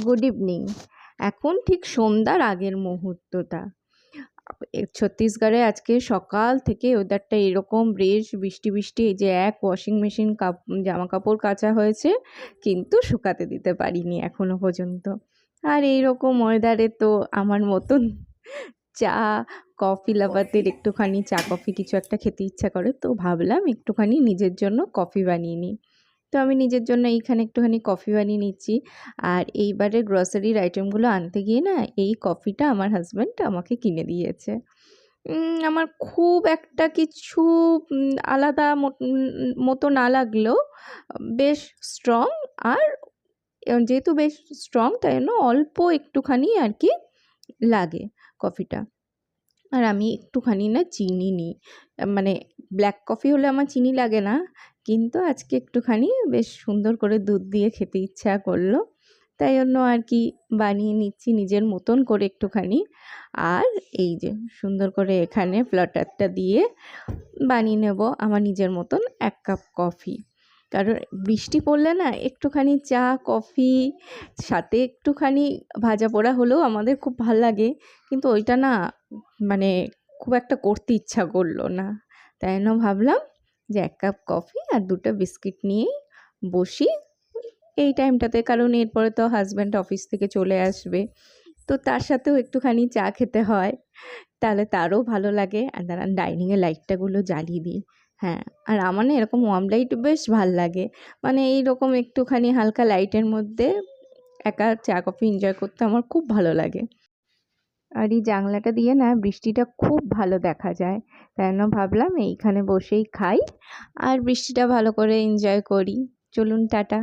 Good evening. এখন ঠিক সন্ধ্যার আগের মুহূর্তটা। ছত্তিশগড়ে আজকে সকাল থেকে ওয়েদারটা এরকম বেশ বৃষ্টি বৃষ্টি, এই যে এক ওয়াশিং মেশিন জামা কাপড় কাচা হয়েছে কিন্তু শুকাতে দিতে পারিনি এখনো পর্যন্ত। আর এইরকম ওয়েদারে তো আমার মতন চা কফি লাভারদের একটুখানি চা কফি কিছু একটা খেতে ইচ্ছা করে, তো ভাবলাম একটুখানি নিজের জন্য কফি বানিয়ে নিই। তো আমি নিজের জন্য এইখানে একটুখানি কফি বানিয়ে নিচ্ছি। আর এইবারে গ্রসারির আইটেমগুলো আনতে গিয়ে না এই কফিটা আমার হাজব্যান্ড আমাকে কিনে দিয়েছে। আমার খুব একটা কিছু আলাদা মতো না লাগলেও বেশ স্ট্রং। আর যেহেতু বেশ স্ট্রং তাই জন্য অল্প একটুখানি আর কি লাগে কফিটা। আর আমি একটুখানি না চিনি নিই, মানে ব্ল্যাক কফি হলে আমার চিনি লাগে না, কিন্তু আজকে একটুখানি বেশ সুন্দর করে দুধ দিয়ে খেতে ইচ্ছা করলো, তাই জন্য আর কি বানিয়ে নিচ্ছি নিজের মতন করে একটুখানি। আর এই যে সুন্দর করে এখানে ফ্লাটারটা দিয়ে বানিয়ে নেব আমার নিজের মতন 1 কাপ কফি। কারণ বৃষ্টি পড়লে না একটুখানি চা কফি সাথে একটুখানি ভাজা পোড়া হলেও আমাদের খুব ভাল লাগে, কিন্তু ওইটা না মানে খুব একটা করতে ইচ্ছা করলো না। তাই জন্য ভাবলাম যে 1 কাপ কফি আর 2টা বিস্কিট নিয়েই বসি এই টাইমটাতে, কারণ এরপরে তো হাজব্যান্ড অফিস থেকে চলে আসবে, তো তার সাথেও একটুখানি চা খেতে হয়, তাহলে তারও ভালো লাগে। আর দাঁড়ান ডাইনিংয়ে লাইটটাগুলো জ্বালিয়ে দিই। হ্যাঁ, আর আমার না এরকম ওয়ার্ম লাইট বেশ ভাল লাগে, মানে এইরকম একটুখানি হালকা লাইটের মধ্যে একা চা কফি এনজয় করতে আমার খুব ভালো লাগে। আর এই জানলাটা দিয়ে না বৃষ্টিটা খুব ভালো দেখা যায়, তাই জন্য ভাবলাম এইখানে বসেই খাই আর বৃষ্টিটা ভালো করে এনজয় করি। চলুন টাটা।